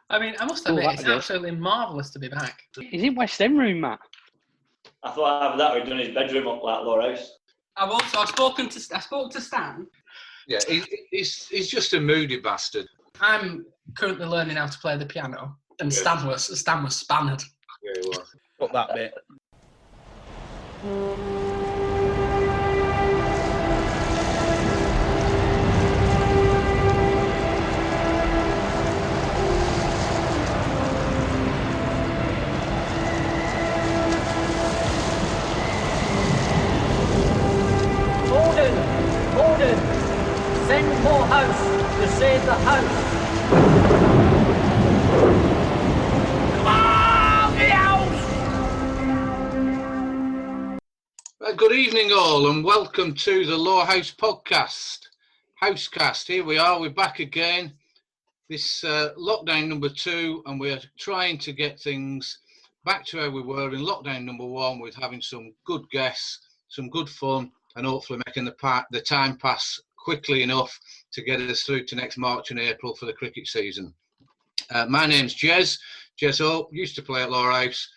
I mean, I must admit, it's absolutely marvellous to be back. He's in West End room, Matt. I thought after that we'd done his bedroom up like Lowerhouse. I spoke to Stan. Yeah, he's just a moody bastard. I'm currently learning how to play the piano, and Stan was spanned. Yeah, he was. Got that bit. Gordon, send more house to save the house. Come on, the house! Good evening all and welcome to the Lowerhouse podcast, Housecast. Here we are, we're back again. This lockdown number 2 and we're trying to get things back to how we were in lockdown number 1 with having some good guests, some good fun, and hopefully making the time pass quickly enough to get us through to next March and April for the cricket season. My name's Jez Hope, used to play at Lowerhouse,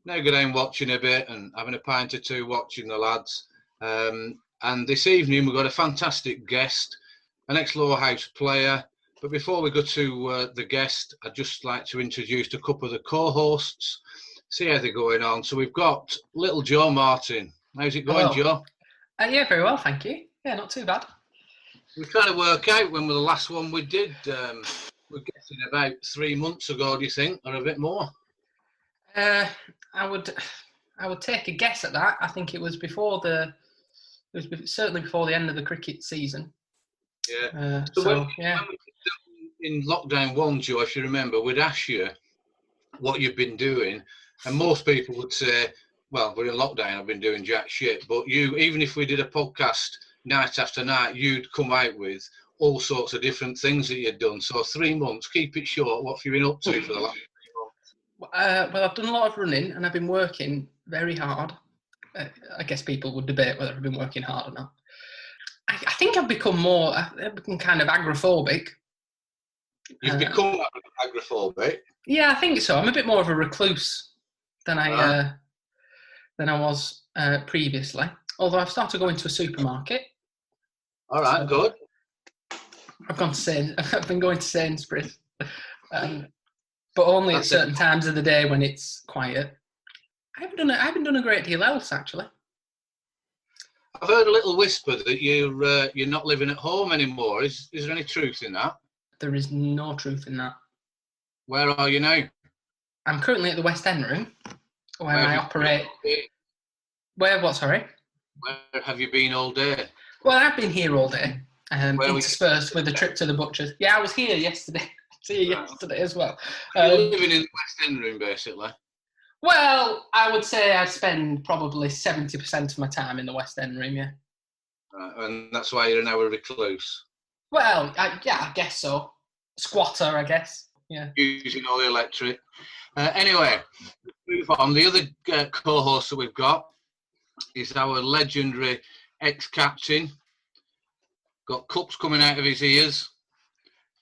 now go down watching a bit and having a pint or two watching the lads. And this evening we've got a fantastic guest, an ex-Lowerhouse player. But before we go to the guest, I'd just like to introduce a couple of the co-hosts, see how they're going on. So we've got little Joe Martin. How's it going, Joe? Yeah, very well, thank you. Yeah, not too bad. We're trying to work out when was the last one we did. We're guessing about 3 months ago, do you think, or a bit more? I would take a guess at that. I think it was certainly before the end of the cricket season. Yeah. When we did in lockdown 1, Joe, if you remember, we'd ask you what you've been doing, and most people would say, well, we're in lockdown, I've been doing jack shit. But you, even if we did a podcast night after night, you'd come out with all sorts of different things that you'd done. So 3 months, keep it short. What have you been up to for the last 3 months? Well, I've done a lot of running and I've been working very hard. I guess people would debate whether I've been working hard or not. I think I've become kind of agoraphobic. You've become agoraphobic? Yeah, I think so. I'm a bit more of a recluse than I was previously. Although I've started going to a supermarket. All right, so good. I've been going to Sainsbury's, but only at certain times of the day when it's quiet. I haven't done a great deal else actually. I've heard a little whisper that you're not living at home anymore. Is there any truth in that? There is no truth in that. Where are you now? I'm currently at the West End room, where I operate. Where what? Sorry. Where have you been all day? Well, I've been here all day, interspersed with a trip to the butcher's. Yeah, I was here yesterday. Yesterday as well. You're living in the West End room, basically. Well, I would say I spend probably 70% of my time in the West End room. Yeah. And that's why you're now a recluse. Well, I guess so. Squatter, I guess. Yeah. Using all the electric. Anyway, move on. The other co-host that we've got is our legendary ex-captain. Got cups coming out of his ears.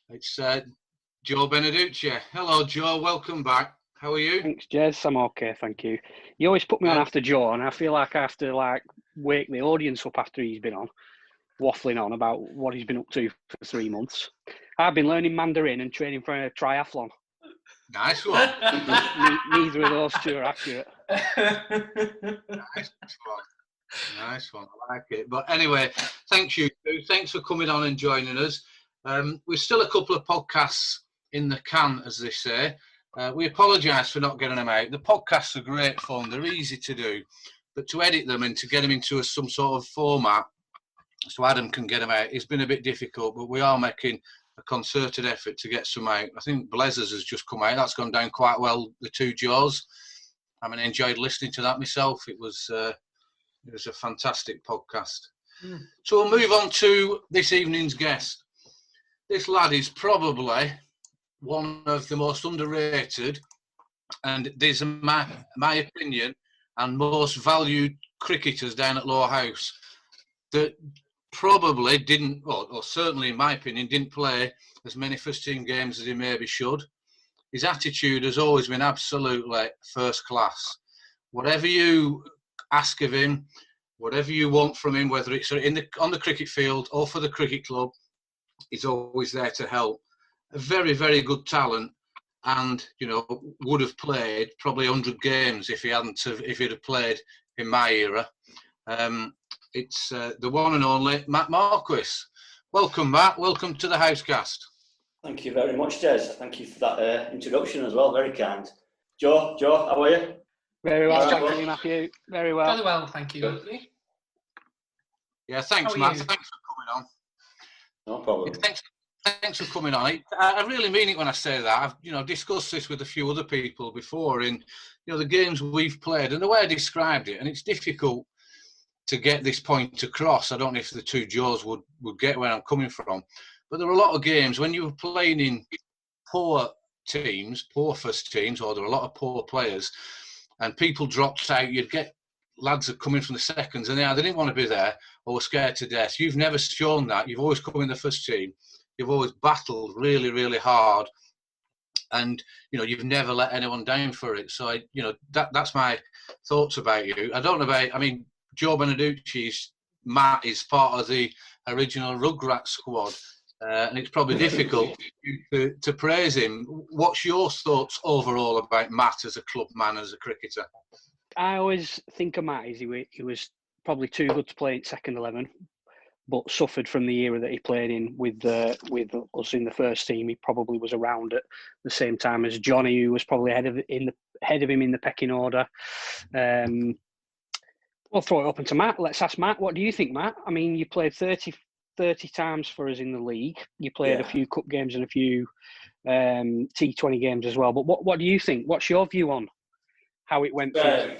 It's Joe Beneducci. Hello, Joe. Welcome back. How are you? Thanks, Jez. I'm okay, thank you. You always put me on after Joe, and I feel like I have to wake the audience up after he's been on, waffling on about what he's been up to for 3 months. I've been learning Mandarin and training for a triathlon. Nice one. Neither of those two are accurate. Nice one. I like it. But anyway, thanks you. Thanks for coming on and joining us. We've still a couple of podcasts in the can, as they say. We apologise for not getting them out. The podcasts are great fun. They're easy to do. But to edit them and to get them into some sort of format so Adam can get them out, it's been a bit difficult. But we are making a concerted effort to get some out. I think Blazers has just come out. That's gone down quite well, the two Jaws. I mean, I enjoyed listening to that myself. It was a fantastic podcast. So we'll move on to this evening's guest. This lad is probably one of the most underrated, and these are my opinion, and most valued cricketers down at Lowerhouse that probably didn't, or certainly in my opinion, didn't play as many first team games as he maybe should. his attitude has always been absolutely first class. Whatever you ask of him, whatever you want from him, whether it's on the cricket field or for the cricket club, he's always there to help. A very, very good talent, and would have played probably 100 games if he'd have played in my era. It's the one and only Matt Marquis. Welcome, Matt. Welcome to the Housecast. Thank you very much, Des. Thank you for that introduction as well. Very kind. Joe, how are you? Very well, thank you, Matthew. Very well. Very well, thank you. Yeah, thanks, Matt. Thanks for coming on. No problem. Yeah, thanks for coming on. I really mean it when I say that. I've discussed this with a few other people before in the games we've played and the way I described it, and it's difficult to get this point across. I don't know if the two Joes would get where I'm coming from, but there are a lot of games when you were playing in poor teams, poor first teams, or there were a lot of poor players, and people dropped out. You'd get lads that come in from the seconds, and they didn't want to be there or were scared to death. You've never shown that. You've always come in the first team. You've always battled really, really hard, and you've never let anyone down for it. So that's my thoughts about you. I don't know about. I mean, Joe Beneducci's Matt is part of the original Rugrats squad, and it's probably difficult to praise him. What's your thoughts overall about Matt as a club man, as a cricketer? I always think of Matt as he was probably too good to play in second 11, but suffered from the era that he played in with us in the first team. He probably was around at the same time as Johnny, who was probably ahead of him in the pecking order. I'll throw it open to Matt. Let's ask Matt. What do you think, Matt? I mean, you played 30 times for us in the league. You played a few cup games and a few T20 games as well. But what do you think? What's your view on how it went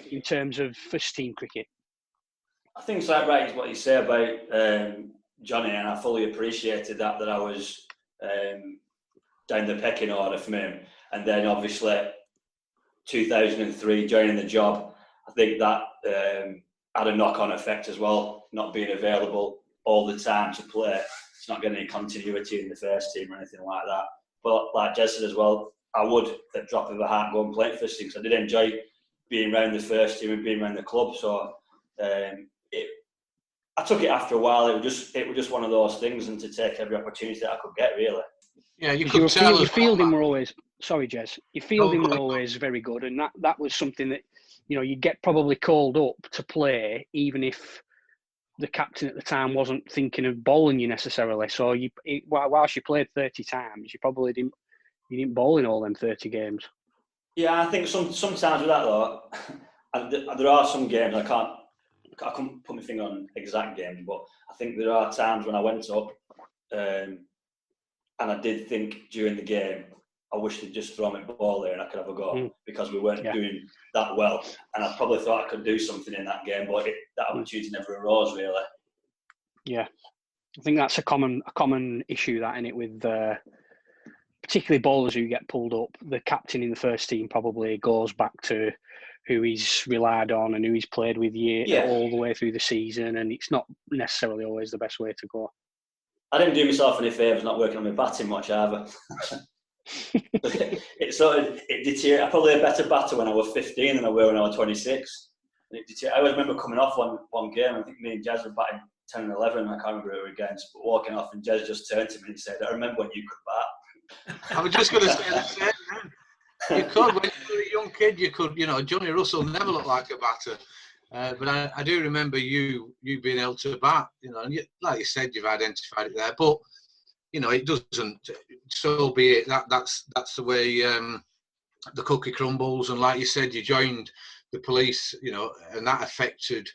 in terms of first team cricket? I think it's right what you say about Johnny, and I fully appreciated that I was down the pecking order from him. And then obviously 2003 joining the job, I think that had a knock-on effect as well, not being available all the time to play. It's not getting any continuity in the first team or anything like that. But like Jez said as well, I would, at the drop of a hat, go and play first team, because I did enjoy being around the first team and being around the club. So I took it after a while. It was just one of those things, and to take every opportunity that I could get, really. Yeah, you could tell. Your fielding were always, sorry, Jez, your fielding were always very good, and that was something that, you get probably called up to play, even if the captain at the time wasn't thinking of bowling you necessarily. So whilst you played 30 times, you probably didn't bowl in all them 30 games. Yeah, I think sometimes with that though, and there are some games I couldn't put my finger on exact games, but I think there are times when I went up and I did think during the game, I wish they'd just throw me a ball there and I could have a go, because we weren't doing that well. And I probably thought I could do something in that game, but that opportunity never arose, really. Yeah, I think that's a common issue, that, in it, with particularly bowlers who get pulled up. The captain in the first team probably goes back to who he's relied on and who he's played with all the way through the season, and it's not necessarily always the best way to go. I didn't do myself any favours not working on my batting much either. It deteriorated. I'm probably a better batter when I was 15 than I were when I was 26. I always remember coming off one game. I think me and Jez were batting 10 and 11. I can't remember who we were against, but walking off, and Jez just turned to me and said, "I remember when you could bat." I was just going to say the same. You could, when you were a young kid, you could. Johnny Russell never looked like a batter, but I do remember you being able to bat. And like you said, you've identified it there, but. It doesn't. So be it. That's the way the cookie crumbles. And like you said, you joined the police, and that affected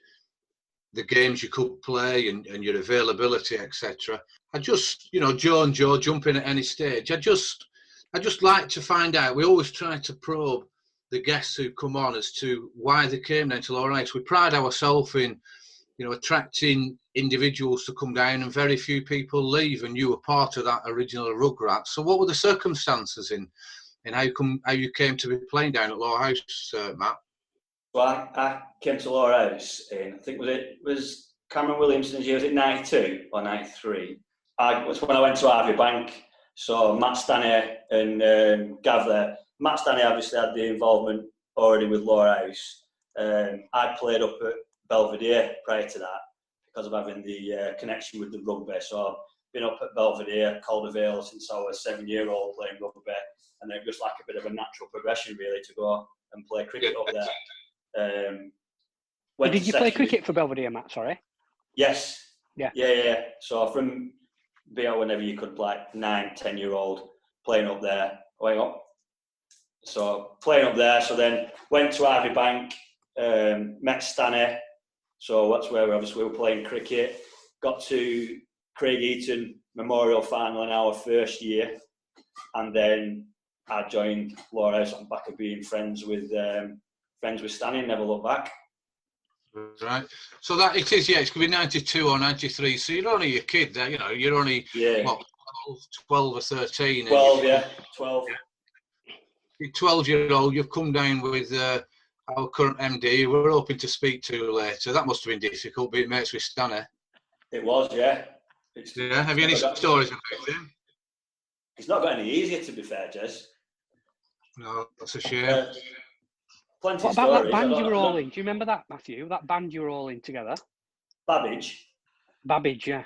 the games you could play and your availability, etc. I just, Joe and Joe jump in at any stage. I just like to find out. We always try to probe the guests who come on as to why they came down to Lowerhouse. We pride ourselves in, attracting individuals to come down, and very few people leave, and you were part of that original Rugrats. So what were the circumstances in how you came to be playing down at Lowerhouse, Matt? Well, I came to Lowerhouse in, I think it was Cameron Williamson's year, was it 92 or 93? It was when I went to Harvey Bank. So Matt Stanley and Gav there Matt Stanley obviously had the involvement already with Lowerhouse. I played up at Belvedere prior to that because of having the connection with the rugby. So I've been up at Belvedere, Caldervale since I was 7-year-old playing rugby, and then it was like a bit of a natural progression really to go and play cricket up there. Did you play cricket for Belvedere, Matt? Sorry. Yes. Yeah. So from being whenever you could, like 9-10-year-old playing up there. So playing up there. So then went to Ivy Bank, met Stanley. So that's where we were playing cricket. Got to Craig Eaton Memorial Final in our first year, and then I joined Lowerhouse on the back of being friends with Stanley and never looked back. Right. So that it is, it's going to be 92 or 93. So you're only a kid, you know. You're only what, 12 or 13. 12, 12. You're 12-year-old. You've come down with our current MD. We're hoping to speak to later. That must have been difficult being mates with Stanley. It was, yeah. Have you any stories about him? It's not got any easier, to be fair, Jez. No, that's a shame. Plenty what of about stories. that band you were all in? Do you remember that, Matthew? That band you were all in together? Babbage, yeah.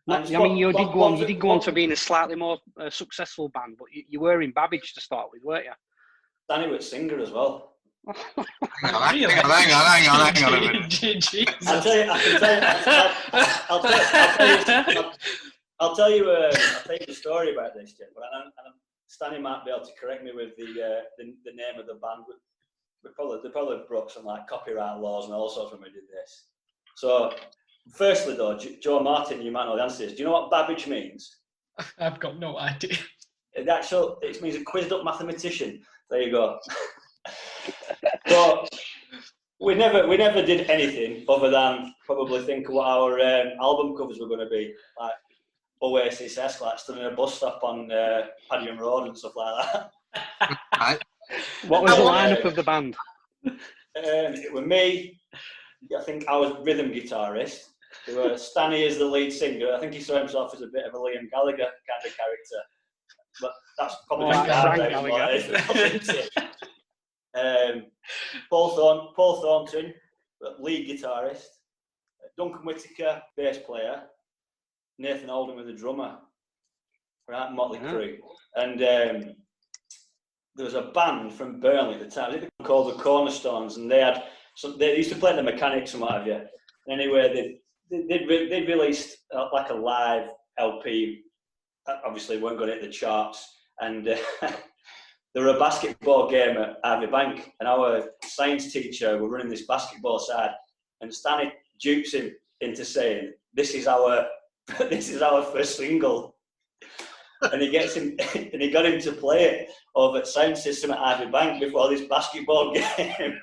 You did go on to being a slightly more successful band, but you were in Babbage to start with, weren't you? Danny was singer as well. Hang on a minute. I'll tell you the story about this, Jim. But Stanley might be able to correct me with the name of the band. They probably broke some like copyright laws and all sorts when we did this. So, firstly though, Joe Martin, you might know the answer to this. Do you know what Babbage means? I've got no idea. It means a quizzed up mathematician. There you go. So we never did anything other than probably think what our album covers were going to be, like Oasis-esque, like stood in a bus stop on Padiham Road and stuff like that. Right. What was the lineup of the band? It was me. I think I was rhythm guitarist. There was Stanley as the lead singer. I think he saw himself as a bit of a Liam Gallagher kind of character. But that's probably Paul Thornton, lead guitarist. Duncan Whitaker, bass player. Nathan Oldham was the drummer. Right, Motley Crue. And there was a band from Burnley at the time. I think they were called the Cornerstones, and they used to play the Mechanics and what have you. Anyway, they'd released like a live LP. Obviously, weren't going to hit the charts, and there were a basketball game at Ivy Bank, and our science teacher were running this basketball side, and Stanley dupes him into saying, "This is our first single." And he got him to play it over at sound system at Ivy Bank before this basketball game.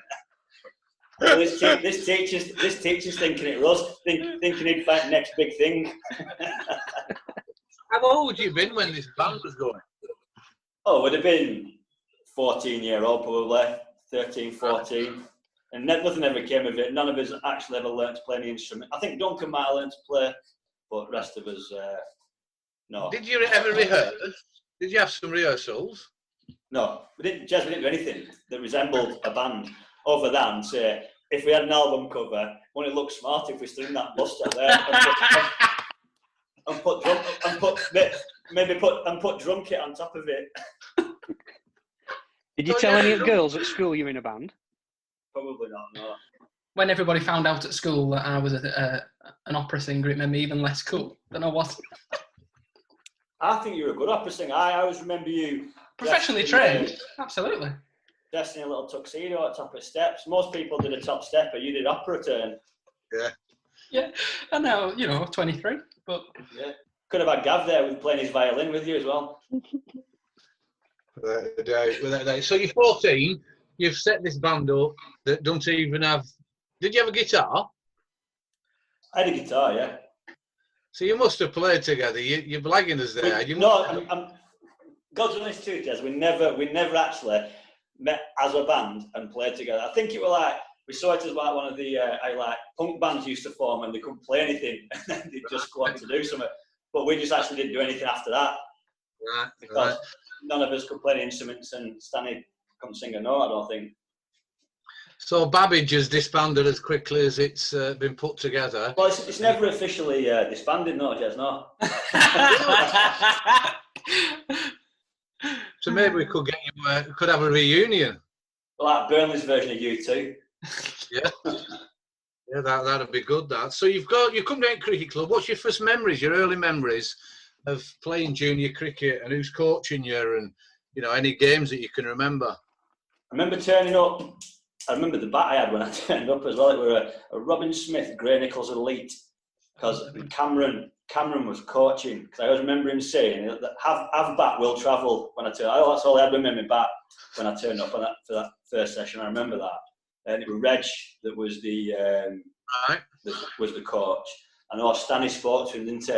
So this teacher's thinking it was thinking he'd find the next big thing. How old would you have been when this band was going? Oh, would have been 14-year-old probably, 13, 14. And nothing ever came of it. None of us actually ever learnt to play any instrument. I think Duncan might have learnt to play, but the rest of us, no. Did you ever rehearse? Did you have some rehearsals? No, we didn't do anything that resembled a band, other than say, if we had an album cover, wouldn't it look smart if we stood in that bus stop there and put drum kit on top of it? Did you tell any of the girls at school you were in a band? Probably not, no. When everybody found out at school that I was an opera singer, it made me even less cool than I was. I think you're a good opera singer. I always remember you... Professionally trained, absolutely. Dressed in a little tuxedo at top of steps. Most people did a top step, but you did opera turn. Yeah, I know, 23, but... Yeah. Could have had Gav there with playing his violin with you as well. So you're 14, you've set this band up that don't even have... Did you have a guitar? I had a guitar, yeah. So you must have played together. You're blagging us there. I'm God's honest truth, Jez, we never actually met as a band and played together. I think it was like, we saw it as like one of the punk bands used to form and they couldn't play anything and then they'd just go on to do something. But we just actually didn't do anything after that. Right. Because none of us could play any instruments and Stanley couldn't sing a note, I don't think. So Babbage has disbanded as quickly as it's been put together. Well, it's never officially disbanded, no, Jez, no. So maybe we could get you, could have a reunion. Like Burnley's version of U2. Yeah. Yeah, that'd be good. That. So you come down to cricket club. What's your first memories? Your early memories of playing junior cricket, and who's coaching you, and any games that you can remember? I remember turning up. I remember the bat I had when I turned up as well. It were a Robin Smith Grey Nichols Elite, because Cameron was coaching. Because I always remember him saying that have bat will travel when I turn. Oh, that's all I had with me, my bat, when I turned up for that first session. I remember that. And it was Reg that was the coach. I know Stanley spoke to him, didn't he?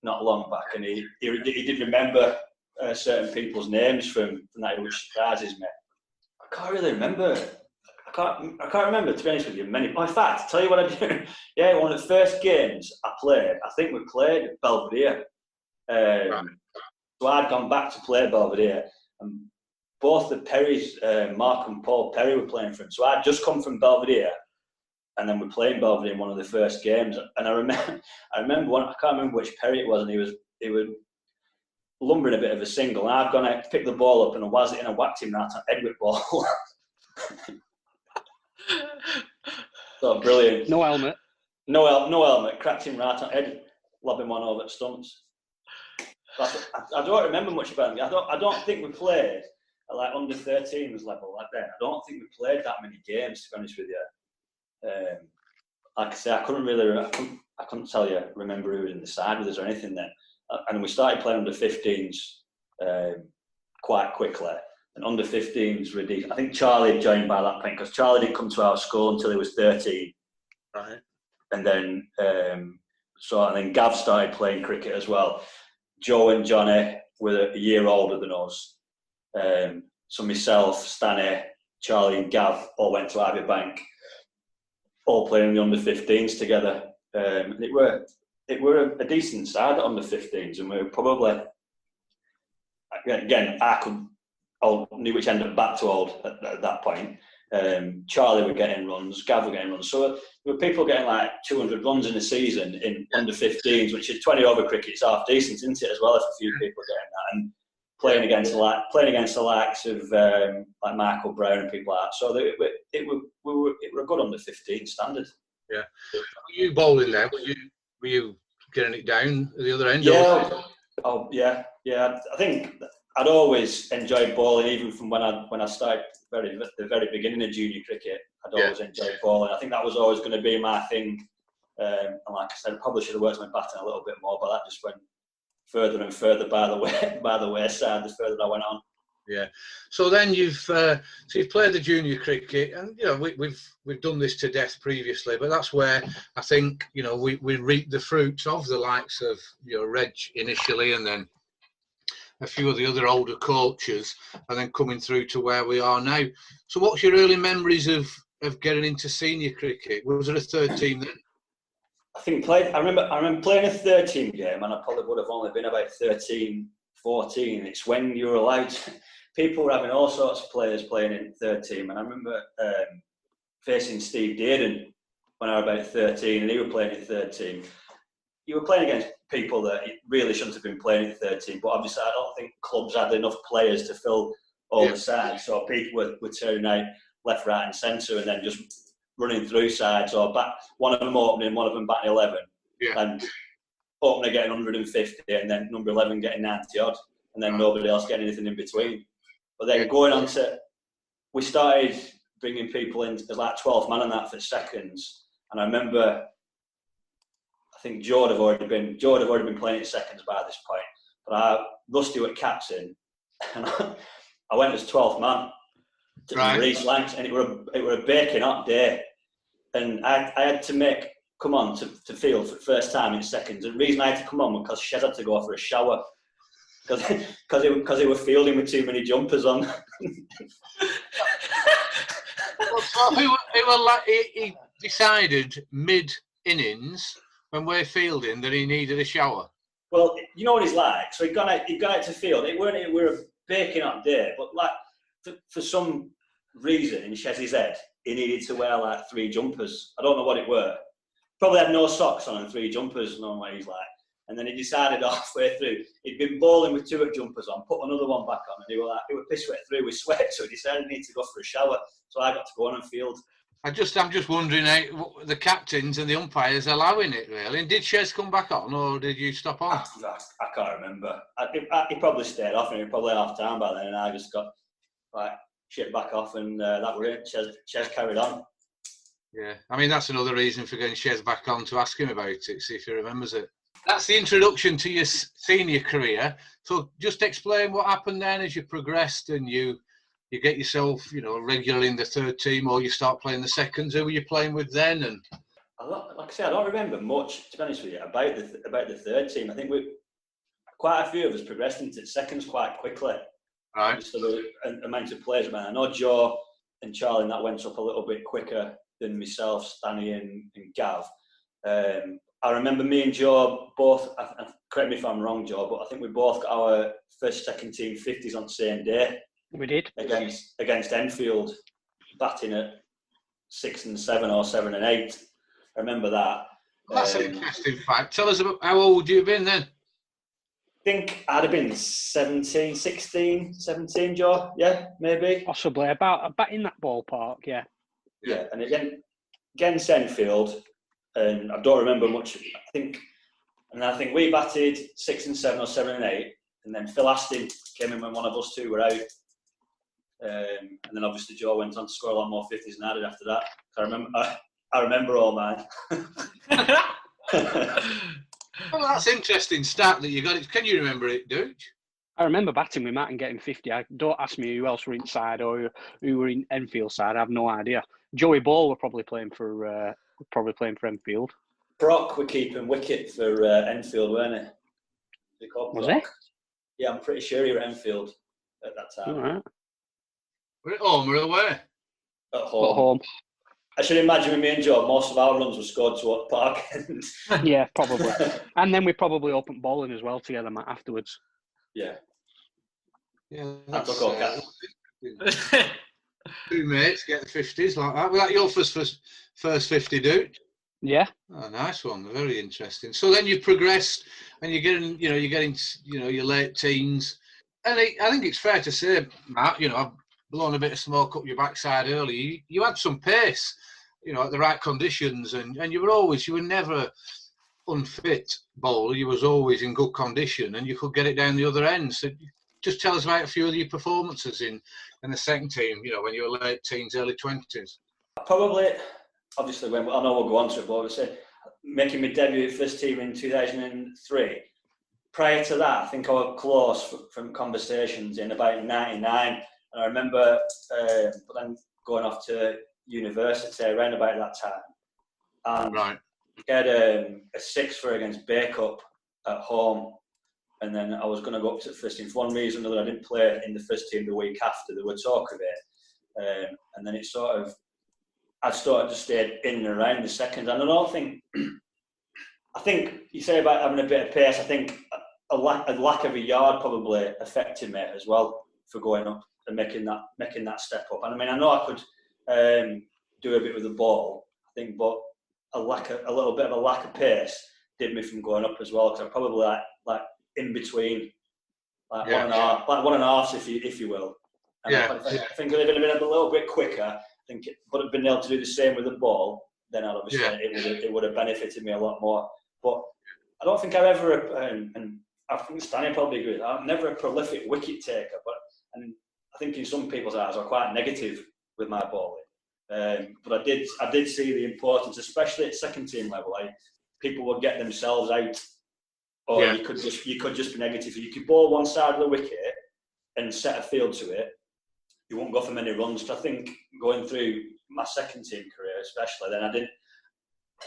Not long back, and he did remember certain people's names from that, which surprises me. I can't really remember. I can't remember, to be honest with you. Many. Oh, in fact, I'll tell you what I do. Yeah, one of the first games I played, I think we played at Belvedere. So I'd gone back to play Belvedere, and both the Perrys, Mark and Paul Perry, were playing for him. So I'd just come from Belvedere, and then we're playing Belvedere in one of the first games. And I remember one. I can't remember which Perry it was, and he was lumbering a bit of a single. And I've gone out, picked the ball up, and I was it, and I whacked him right on head with ball. So brilliant. No helmet. No helmet. Cracked him right on head, lobbing one over the stumps. I don't remember much about him. I don't think we played at like under 13s level like then. I don't think we played that many games, to be honest with you. Like I say, I couldn't tell you, remember who was in the side with us or anything then. And we started playing under 15s quite quickly. And under 15s were decent. I think Charlie had joined by that point, because Charlie didn't come to our school until he was 13. Right. And then Gav started playing cricket as well. Joe and Johnny were a year older than us. So myself, Stanley, Charlie and Gav all went to Ivy Bank, all playing in the under 15s together. And it were a decent side at under 15s, and we were probably, again, I knew which end of bat to hold at that point. Charlie were getting runs, Gav were getting runs. So there were people getting like 200 runs in a season in under 15s, which is 20 over cricket. It's half decent, isn't it, as well, if a few people are getting that. And playing against the likes of like Michael Brown and people like that. So it were a good under 15 standard. Yeah. Were you bowling there? Were you getting it down at the other end? Yeah. Oh yeah. I think I'd always enjoyed bowling, even from when I started the very beginning of junior cricket. I'd always enjoyed bowling. I think that was always going to be my thing. And like I said, I probably should have worked my batting a little bit more, but that just went further and further by the wayside the further I went on. Yeah. So then you've played the junior cricket, and we've done this to death previously, but that's where I think we reap the fruits of the likes of Reg initially, and then a few of the other older coaches, and then coming through to where we are now. So what's your early memories of getting into senior cricket? Was it a third team then? I think I remember playing a 13 game, and I probably would have only been about 13, 14. It's when you were allowed people were having all sorts of players playing in third team, and I remember facing Steve Dearden when I was about 13, and he was playing in third team. You were playing against people that really shouldn't have been playing in third team, but obviously I don't think clubs had enough players to fill all the sides, so people were turning out left, right and centre, and then just running through sides, or one of them opening, one of them batting 11, and opener getting 150, and then number 11 getting 90 odd, and then nobody else getting anything in between. But then going on to, we started bringing people in as like 12th man and that for seconds, and I remember, I think Jord had already been playing at seconds by this point, but Rusty was captain, and I went as 12th man to Reece Lanks, and it were a baking hot day, and I had to come on to field for the first time in seconds. And the reason I had to come on was because Shez had to go for a shower, because he was fielding with too many jumpers on. He decided mid-innings when we're fielding that he needed a shower. Well, you know what he's like. So he got out to field. We were a baking hot day, but like for some reason in Chez's head, he needed to wear like 3 jumpers. I don't know what it were. Probably had no socks on and 3 jumpers, and all he's like. And then he decided halfway through, he'd been bowling with 2 jumpers on, put another one back on, and he was piss wet through with sweat, so he decided he needed to go for a shower. So I got to go on and field. I'm just wondering, the captains and the umpires allowing it, really. And did Chez come back on, or did you stop on? I can't remember. He probably stayed off, and he was probably half time by then, and I just got like shit back off, and that was it. Chez carried on. Yeah, I mean, that's another reason for getting Chez back on, to ask him about it, see if he remembers it. That's the introduction to your senior career. So just explain what happened then as you progressed and you get yourself, regularly in the 3rd team, or you start playing the seconds. Who were you playing with then? And like I say, I don't remember much, to be honest with you, about the 3rd team. I think quite a few of us progressed into seconds quite quickly. Right. So the amount of players, man. I know Joe and Charlie, and that went up a little bit quicker than myself, Stanley and Gav. I remember me and Joe both, correct me if I'm wrong, Joe, but I think we both got our first, second team 50s on the same day. We did. Against Enfield, batting at 6 and 7 or 7 and 8. I remember that. That's an interesting fact. Tell us about how old you've been then. I think I'd have been 17, Joe. Yeah, maybe. Possibly. About in that ballpark, yeah. Yeah, and again, against Enfield, and I don't remember much. I think we batted 6 and 7 or 7 and 8, and then Phil Astin came in when one of us 2 were out. And then obviously Joe went on to score a lot more 50s than I did after that. I remember all mine. Well, that's interesting stat that you got it. Can you remember it, Dooch? I remember batting with Matt and getting 50. Don't ask me who else were inside or who were in Enfield side. I have no idea. Joey Ball were probably playing for Enfield. Brock were keeping wicket for Enfield, weren't he? Was he? Yeah, I'm pretty sure he was at Enfield at that time. All right. We're at home or away? At home. At home. I should imagine with me and Joe, most of our runs were scored to Oak Park. Yeah, probably. And then we probably opened bowling as well together, Matt, afterwards. Yeah. Yeah, that's okay. 2 mates get the 50s like that. Was that your first 50, dude? Yeah. Oh, nice one. Very interesting. So then you progressed, and you're getting your late teens. And I think it's fair to say, Matt, I've blown a bit of smoke up your backside early. You had some pace, at the right conditions, and you were never unfit bowler. You was always in good condition, and you could get it down the other end. So just tell us about a few of your performances in the second team, when you were late teens, early 20s. Probably, obviously, I know we'll go on to it, but obviously, making my debut at first team in 2003. Prior to that, I think I was close from conversations in about 99. And I remember then going off to university around about that time. And right. I had a 6 against Bacup at home. And then I was going to go up to the first team. For one reason or another, I didn't play in the first team the week after. There were talk of it. And then I started to stay in and around the second. And I think you say about having a bit of pace, I think a lack of a yard probably affected me as well for going up and making that step up. And I mean, I know I could do a bit with the ball, I think, but a little bit of a lack of pace did me from going up as well, because I'm probably like in between, one and a half, if you will. And I think if I'd have been a little bit quicker, but I'd been able to do the same with the ball, then obviously it would have benefited me a lot more. But I don't think I've ever, and I think Stanley probably agrees, I'm never a prolific wicket taker, and I think in some people's eyes I'm quite negative with my bowling. But I did see the importance, especially at second team level. People would get themselves out, or you could just be negative. You could bowl one side of the wicket and set a field to it. You won't go for many runs. So I think going through my second team career, especially, then I think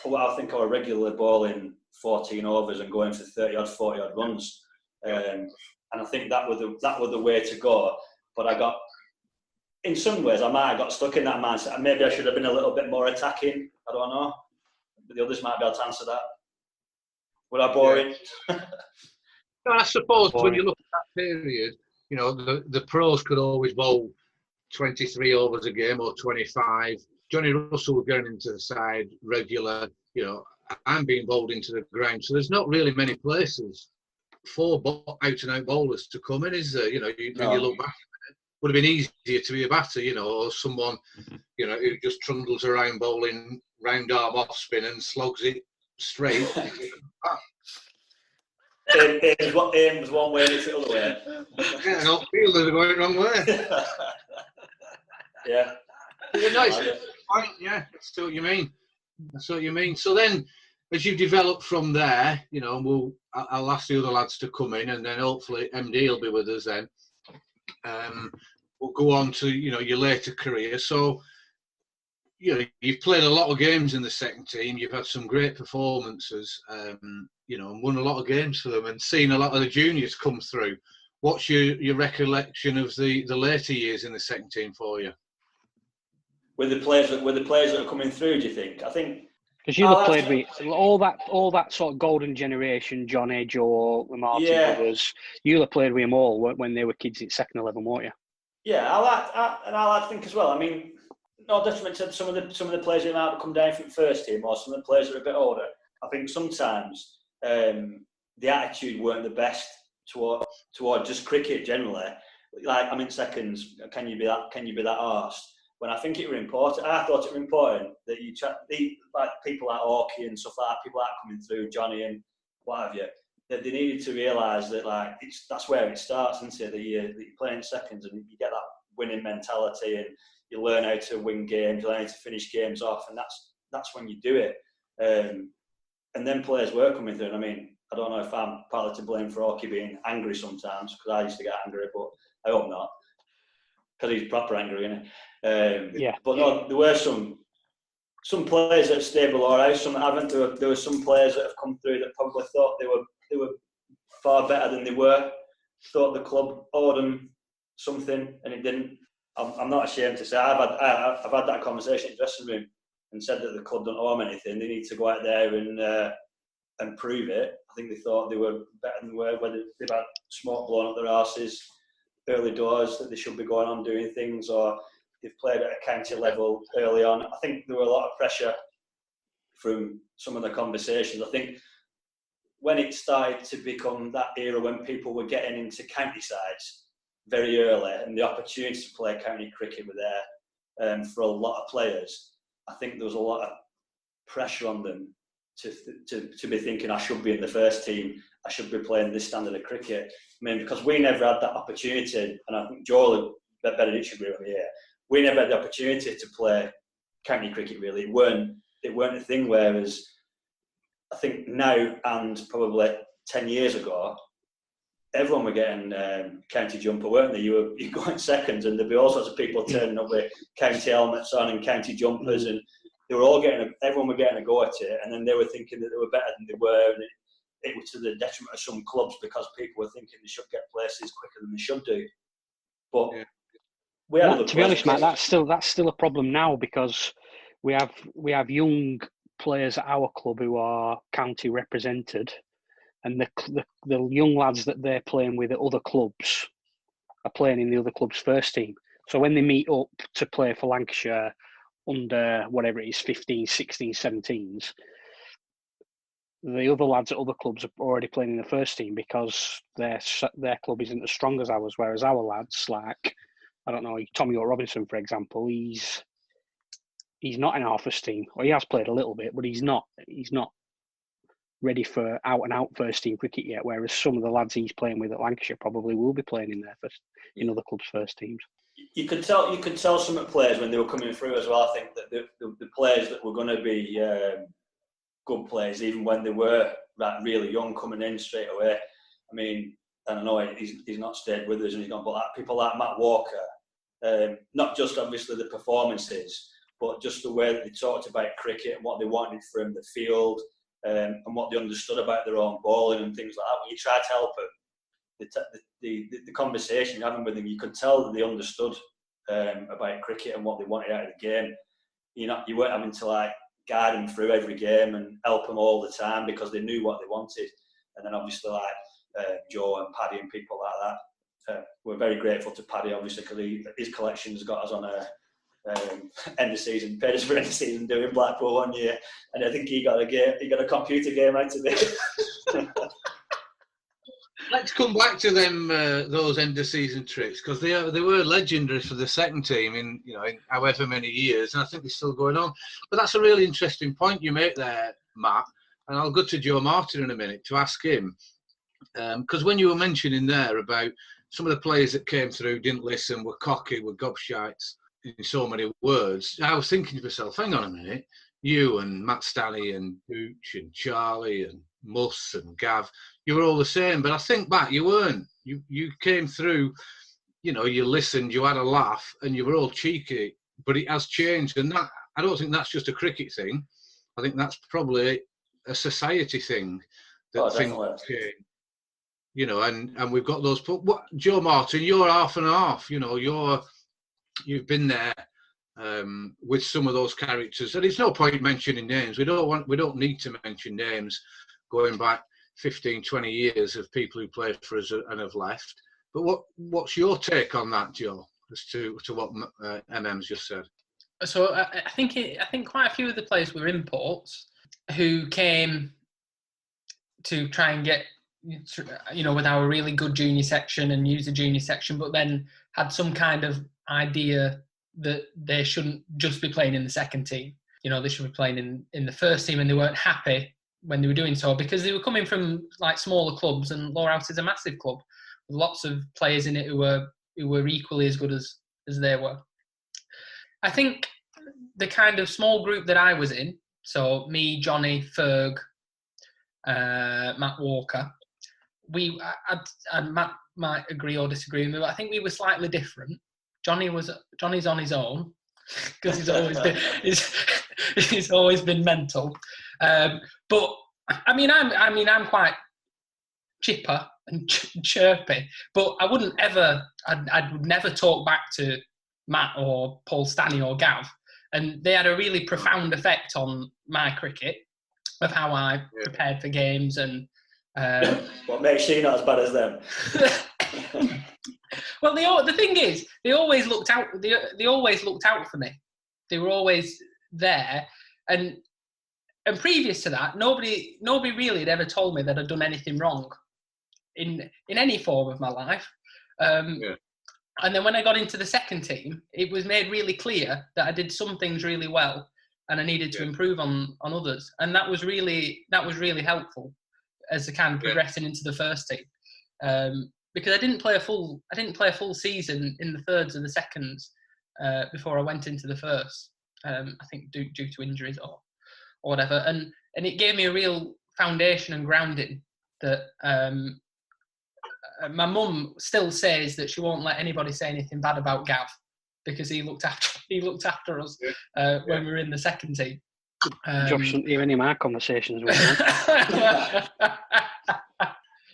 I was regularly bowling 14 overs and going for 30 odd, 40 odd runs. And I think that was the way to go. But I got, in some ways, I might have got stuck in that mindset. And maybe I should have been a little bit more attacking. I don't know. But the others might be able to answer that. Were I boring? Yeah. I suppose when you look at that period, the pros could always bowl 23 overs a game or 25. Johnny Russell was going into the side regular. You know, I'm being bowled into the ground. So there's not really many places for out-and-out bowlers to come in, is there? You know, when you look back, it would have been easier to be a batter, you know, or someone, you know, who just trundles around bowling round arm off spin and slogs it straight. Aim's one way and it's the other way. Yeah, no fielders are going the wrong way. Yeah. Yeah, that's what you mean. That's what you mean. So then, as you develop from there, you know, I'll ask the other lads to come in, and then hopefully MD will be with us then. We'll go on to, you know, your later career. So, you know, you've played a lot of games in the second team. You've had some great performances, you know, and won a lot of games for them, and seen a lot of the juniors come through. What's your recollection of the later years in the second team for you? With the players that are coming through, do you think? I think because you played with all that sort of golden generation, Johnny, Joe, the Martin brothers. You played with them all when they were kids at second 11, weren't you? Yeah, I like to think as well. I mean, no detriment to some of the players who might have come down from the first team, or some of the players that are a bit older. I think sometimes the attitude weren't the best toward just cricket generally. Like, I'm in seconds. Can you be that arsed? When I think it was important, I thought it was important that you chat, like people like Orky and stuff like that, people like coming through, Johnny and what have you, that they needed to realise that like that's where it starts, isn't it? That you're playing seconds and you get that winning mentality, and you learn how to win games, you learn how to finish games off, and that's when you do it. And then players were coming through. And I mean, I don't know if I'm partly to blame for Orky being angry sometimes, because I used to get angry, but I hope not, because he's proper angry, isn't he? But no, there were some players that have stayed below us, some that haven't. There were some players that have come through that probably thought they were far better than they were. Thought the club owed them something, and it didn't. I'm not ashamed to say I've had that conversation in the dressing room and said that the club don't owe them anything. They need to go out there and prove it. I think they thought they were better than they were, whether they've had smoke blown up their arses early doors, that they should be going on doing things, or they've played at a county level early on. I think there were a lot of pressure from some of the conversations. I think when it started to become that era when people were getting into county sides very early, and the opportunity to play county cricket were there for a lot of players, I think there was a lot of pressure on them to be thinking, I should be in the first team, I should be playing this standard of cricket. I mean, because we never had that opportunity, and I think Joel better it should be over here. We never had the opportunity to play county cricket, really. It weren't a thing, whereas I think now and probably 10 years ago, everyone were getting county jumper, weren't they? You go in seconds, and there'd be all sorts of people turning up with county helmets on and county jumpers, and they were all everyone were getting a go at it, and then they were thinking that they were better than they were, and it was to the detriment of some clubs because people were thinking they should get places quicker than they should do. But to be honest, Matt, that's still a problem now, because we have young players at our club who are county represented, and the young lads that they're playing with at other clubs are playing in the other club's first team. So when they meet up to play for Lancashire under whatever it is, 15, 16, 17s, the other lads at other clubs are already playing in the first team because their club isn't as strong as ours. Whereas our lads, like, I don't know, Tommy or Robinson, for example, he's not in our first team, or he has played a little bit, but he's not ready for out and out first team cricket yet. Whereas some of the lads he's playing with at Lancashire probably will be playing in other clubs' first teams. You could tell some of the players when they were coming through as well. I think that the players that were going to be good players, even when they were really young, coming in straight away. I mean, I don't know, he's not stayed with us, and he's gone, but people like Matt Walker, not just obviously the performances, but just the way that they talked about cricket and what they wanted from the field, and what they understood about their own bowling and things like that. When you try to help them, the conversation you're having with them, you could tell that they understood about cricket and what they wanted out of the game. You weren't having to guide them through every game and help them all the time, because they knew what they wanted. And then obviously Joe and Paddy and people like that, we're very grateful to Paddy, obviously, because his collection's got us on a end of season, paid us for end of season doing Blackpool one year, and I think he got a computer game out today. Let's come back to them those end of season trips, because they were legendary for the second team in however many years, and I think they're still going on. But that's a really interesting point you make there, Matt. And I'll go to Joe Martin in a minute to ask him, because when you were mentioning there about some of the players that came through, didn't listen, were cocky, were gobshites in so many words, I was thinking to myself, hang on a minute, you and Matt Stanley and Dooch and Charlie and Muss and Gav, you were all the same. But I think back, you weren't. You came through, you listened, you had a laugh, and you were all cheeky. But it has changed, and that, I don't think that's just a cricket thing. I think that's probably a society thing that things change. And we've got those. Joe Martin, you're half and half. You've been there with some of those characters, and it's no point mentioning names. We don't need to mention names going back 15, 20 years of people who played for us and have left. But what's your take on that, Joe, as to what MM's just said? So I think quite a few of the players were imports who came to try and get, with our really good junior section and use the junior section, but then had some kind of idea that they shouldn't just be playing in the second team. They should be playing in the first team, and they weren't happy when they were doing so because they were coming from like smaller clubs, and Lowerhouse is a massive club with lots of players in it who were equally as good as they were. I think the kind of small group that I was in, so me, Johnny, Ferg, Matt Walker, Matt might agree or disagree with me, but I think we were slightly different. Johnny's on his own because he's always been mental. But I'm quite chipper and chirpy, but I would never talk back to Matt or Paul Stanley or Gav, and they had a really profound effect on my cricket of how I prepared for games and. What makes you not as bad as them? Well, the thing is, they always looked out. They always looked out for me. They were always there, and previous to that, nobody really had ever told me that I'd done anything wrong in any form of my life. And then when I got into the second team, it was made really clear that I did some things really well, and I needed to improve on others, and that was really helpful as a kind of progressing into the first team. Because I didn't play a full season in the thirds and the seconds before I went into the first. I think due to injuries or whatever, and it gave me a real foundation and grounding that my mum still says that she won't let anybody say anything bad about Gav because he looked after us when we were in the second team. Josh shouldn't hear any of my conversations with him.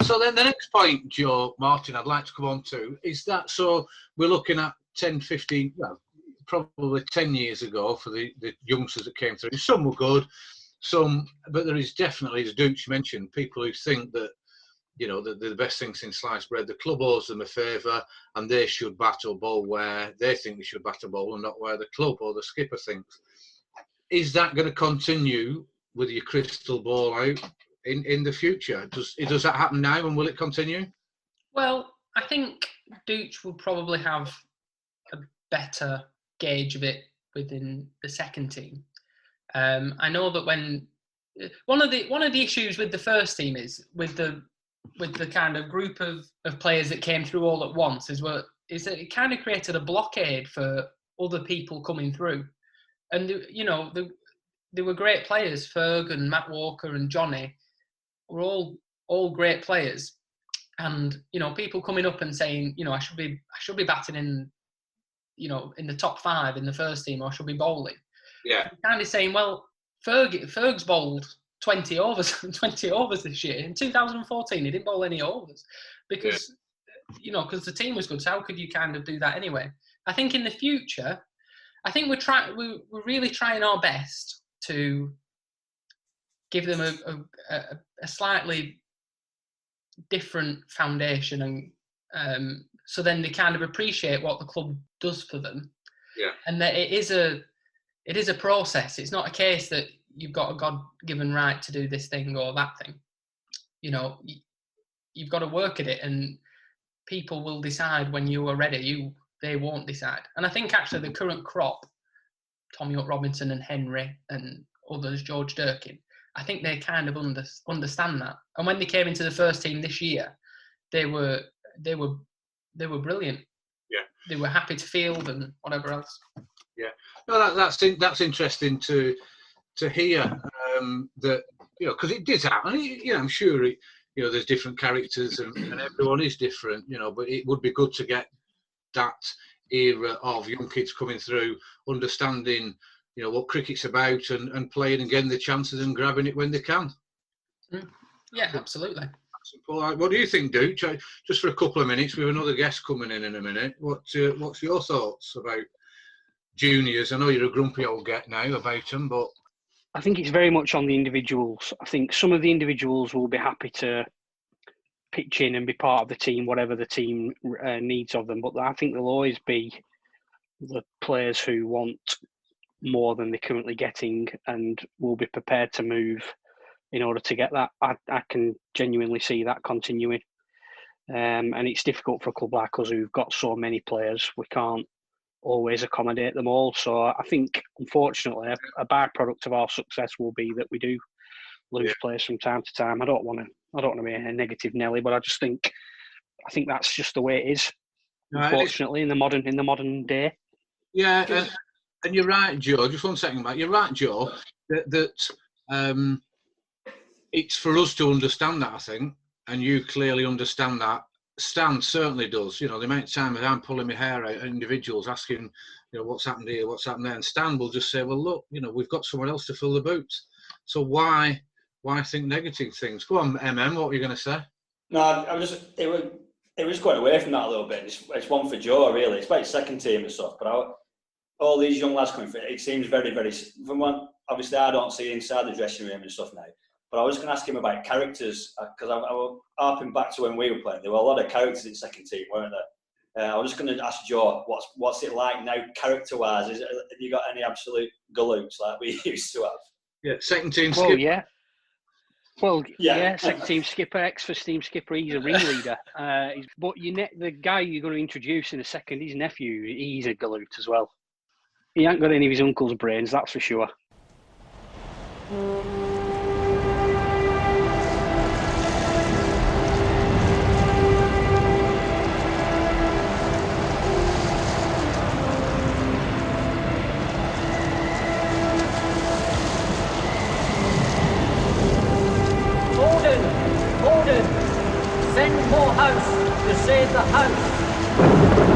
So then the next point, Joe Martin, I'd like to come on to is that, so we're looking at 10, 15, well, probably 10 years ago for the youngsters that came through. Some were good, but there is definitely, as Dooch mentioned, people who think that, that they're the best thing since sliced bread. The club owes them a favour and they should bat or bowl where they think they should bat or bowl and not where the club or the skipper thinks. Is that going to continue with your crystal ball out in the future? Does that happen now, and will it continue? Well, I think Dooch will probably have a better gauge of it within the second team. I know that when one of the issues with the first team is with the kind of group of players that came through all at once is that it kind of created a blockade for other people coming through, and they were great players. Ferg and Matt Walker and Johnny were all great players, and people coming up and saying I should be batting in in the top 5 in the first team, or I should be bowling. Yeah, kind of saying, well, Ferg's bowled 20 overs this year. In 2014 he didn't bowl any overs because because the team was good, so how could you kind of do that anyway? I think in the future, I think we're really trying our best to give them a slightly different foundation and so then they kind of appreciate what the club does for them. Yeah. And that it is a process. It's not a case that you've got a God-given right to do this thing or that thing. You know, you've got to work at it, and people will decide when you are ready. They won't decide. And I think actually the current crop, Tommy Hunt Robinson and Henry and others, George Durkin, I think they kind of understand that. And when they came into the first team this year, they were brilliant. Yeah, they were happy to field and whatever else. Yeah, no, that's interesting to hear that, you know, because it did happen. You know, I'm sure there's different characters and everyone is different, you know. But it would be good to get that era of young kids coming through, understanding, you know, what cricket's about and playing and getting the chances and grabbing it when they can. Yeah, absolutely. What do you think, Duke? Just for a couple of minutes, we have another guest coming in a minute. What's your thoughts about juniors? I know you're a grumpy old get now about them, but I think it's very much on the individuals. I think some of the individuals will be happy to pitch in and be part of the team, whatever the team needs of them. But I think there'll always be the players who want more than they're currently getting and will be prepared to move in order to get that. I can genuinely see that continuing. And it's difficult for a club like us who've got so many players. We can't always accommodate them all. So I think, unfortunately, a byproduct of our success will be that we do lose players from time to time. I don't want to be a negative Nelly, but I think that's just the way it is. Unfortunately, in the modern day. Yeah, and you're right, Joe. Just 1 second, Matt. You're right, Joe. That it's for us to understand that, I think, and you clearly understand that. Stan certainly does. You know, the amount of time that I'm pulling my hair out at individuals asking, you know, what's happened here, what's happened there, and Stan will just say, well, look, you know, we've got someone else to fill the boots. So why think negative things? Go on, MM. What were you going to say? No, it was going away from that a little bit. It's one for Joe, really. It's about his second team and stuff, but all these young lads coming through, it seems very, very. From one, obviously, I don't see inside the dressing room and stuff now. But I was going to ask him about characters, because I was harping back to when we were playing. There were a lot of characters in the second team, weren't there? I was just going to ask Joe, what's it like now, character-wise? Have you got any absolute galoots like we used to have? Yeah, second team skipper. Yeah, second team skipper, ex-first team skipper. He's a ringleader. But the guy you're going to introduce in a second, his nephew, he's a galoot as well. He ain't got any of his uncle's brains, that's for sure. Send Morehouse to save the house.